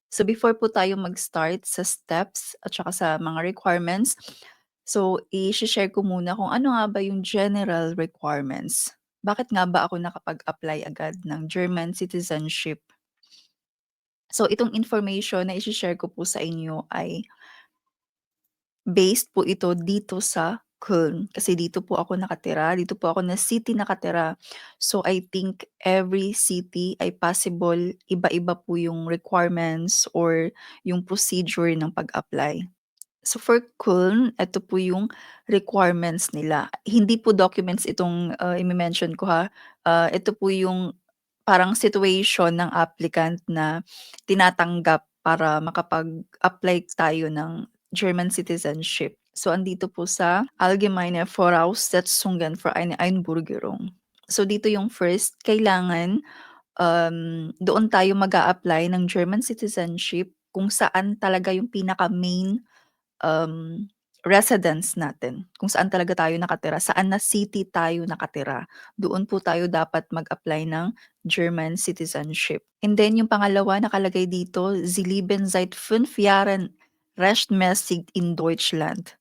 So before po tayo mag-start sa steps at saka sa mga requirements, so i-she-share ko muna kung ano nga ba yung general requirements. Bakit nga ba ako nakapag-apply agad ng German citizenship? So itong information na i-she-share ko po sa inyo ay based po ito dito sa Köln, kasi dito po ako nakatira, dito po ako na city nakatira. So I think every city ay possible iba-iba po yung requirements or yung procedure ng pag-apply. So for Köln, eto po yung requirements nila. Hindi po documents itong, ime-mention ko ha. Ito po yung parang situation ng applicant na tinatanggap para makapag-apply tayo ng German citizenship. So andito po sa Allgemeine Voraussetzungen für eine Einbürgerung. So dito yung first, kailangan, doon tayo mag-a-apply ng German citizenship kung saan talaga yung pinaka-main um, residence natin, kung saan talaga tayo nakatira, saan na city tayo nakatira, doon po tayo dapat mag-apply ng German citizenship. And then yung pangalawa nakalagay dito, "Sie leben seit 5 Jahren rechtmäßig in Deutschland."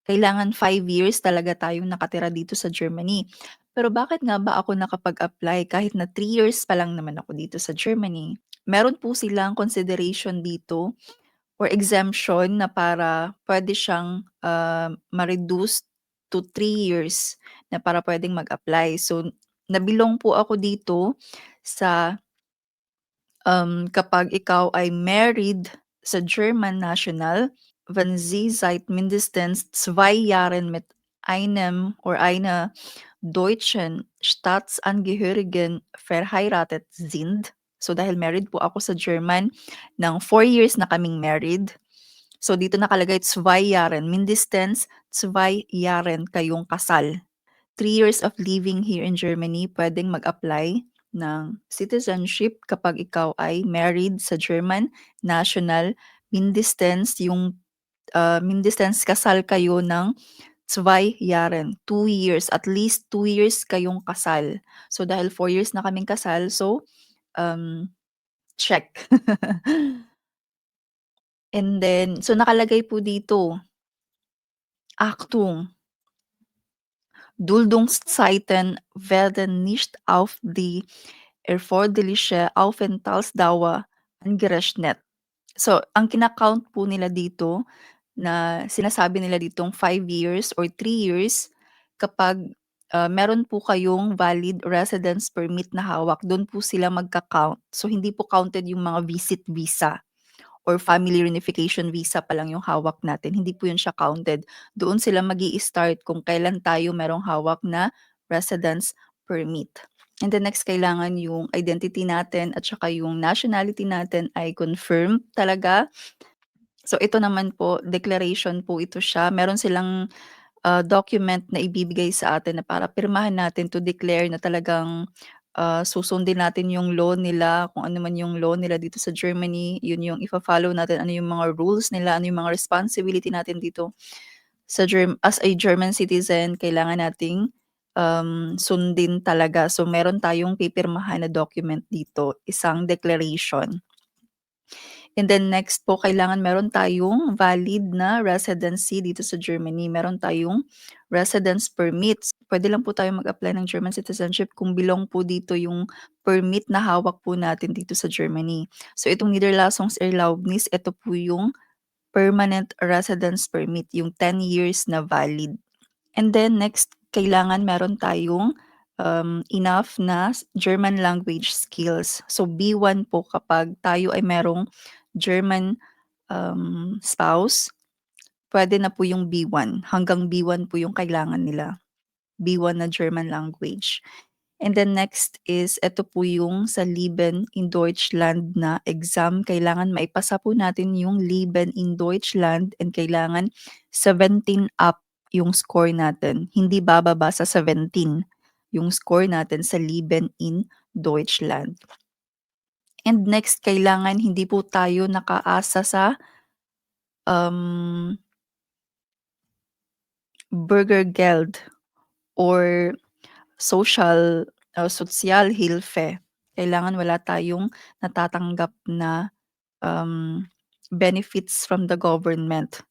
Kailangan 5 years talaga tayong nakatira dito sa Germany. Pero bakit nga ba ako nakapag-apply kahit na 3 years pa lang naman ako dito sa Germany? Meron po silang consideration dito or exemption na para puwede siyang, ma-reduce to 3 years na para puwedeng mag-apply. So, nabilong po ako dito sa, kapag ikaw ay married sa German national, wenn sie seit mindestens 2 Jahren mit einem or einer deutschen Staatsangehörigen verheiratet sind. So, dahil married po ako sa German, ng 4 years na kaming married. So, dito nakalagay 2 Jahren, mindestens 2 Jahren kayong kasal. 3 years of living here in Germany, puwedeng mag-apply ng citizenship kapag ikaw ay married sa German national. Mindestens yung, mindestens kasal kayo ng 2 Jahren, 2 years, at least 2 years kayong kasal. So, dahil 4 years na kaming kasal, so, check. And then, so nakalagay po dito, Achtung, Duldungszeiten werden nicht auf die erforderliche Aufenthaltsdauer angerechnet. So, ang kina-count po nila dito na sinasabi nila ditong 5 years or 3 years kapag, meron po kayong valid residence permit na hawak, dun po sila magka-count. So, hindi po counted yung mga visit visa or family reunification visa pa lang yung hawak natin, hindi po yun siya counted. Doon sila mag-i-start kung kailan tayo merong hawak na residence permit. And then next, kailangan yung identity natin at saka yung nationality natin ay confirmed talaga. So ito naman po, declaration po ito siya. Meron silang document na ibibigay sa atin na para pirmahan natin to declare na talagang, susundin natin yung law nila, kung ano man yung law nila dito sa Germany, yun yung ifa-follow natin, ano yung mga rules nila, ano yung mga responsibility natin dito sa as a German citizen, kailangan nating, sundin talaga. So meron tayong pipirmahan na document dito, isang declaration. And then next po, kailangan meron tayong valid na residency dito sa Germany. Meron tayong residence permits. Puwede lang po tayong mag-apply ng German citizenship kung belong po dito yung permit na hawak po natin dito sa Germany. So itong Niederlassungserlaubnis, ito po yung permanent residence permit, yung 10 years na valid. And then next, kailangan meron tayong, enough na German language skills. So B1 po kapag tayo ay merong German, spouse, puwede na po yung B1, hanggang B1 po yung kailangan nila, B1 na German language. And then next is eto po yung sa Leben in Deutschland na exam, kailangan maipasa po natin yung Leben in Deutschland and kailangan 17 up yung score natin, hindi bababa sa 17 yung score natin sa Leben in Deutschland. And next, kailangan hindi po tayo nakaasa sa, um, Bürgergeld or Sozialhilfe. Kailangan wala tayong natatanggap na benefits from the government.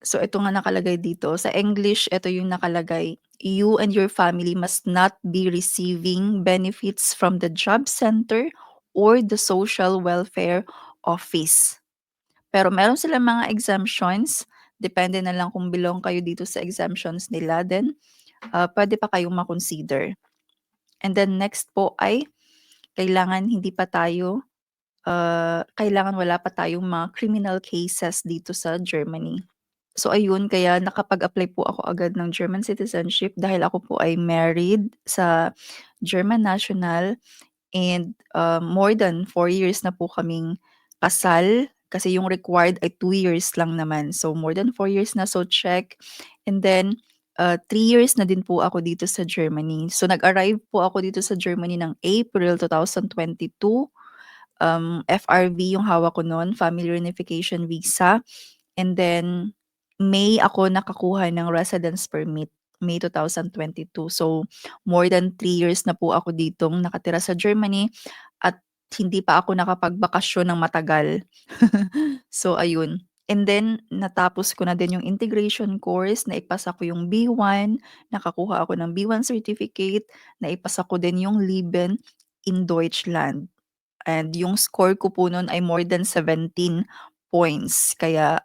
So ito nga nakalagay dito, sa English ito yung nakalagay, "You and your family must not be receiving benefits from the job center or the social welfare office." Pero meron silang mga exemptions, depende na lang kung belong kayo dito sa exemptions nila, then, puwede pa kayong ma-consider. And then next po ay kailangan hindi pa tayo, kailangan wala pa tayong mga criminal cases dito sa Germany. So ayun, kaya nakapag-apply po ako agad ng German citizenship dahil ako po ay married sa German national and, more than 4 years na po kaming kasal kasi yung required ay 2 years lang naman. So more than 4 years na, so check. And then, 3 years na din po ako dito sa Germany. So nag-arrive po ako dito sa Germany ng April 2022. FRV yung hawak ko nun, Family Reunification Visa. And then May ako nakakuha ng residence permit, May 2022. So, more than 3 years na po ako ditong nakatira sa Germany at hindi pa ako nakapagbakasyon ng matagal. So, ayun. And then natapos ko na din yung integration course, naipasa ko yung B1, nakakuha ako ng B1 certificate, naipasa ko din yung Leben in Deutschland. And yung score ko po nun ay more than 17 points. Kaya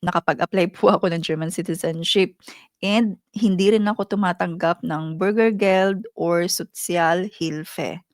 nakapag-apply po ako ng German citizenship and hindi rin ako tumatanggap ng Bürgergeld or Sozialhilfe.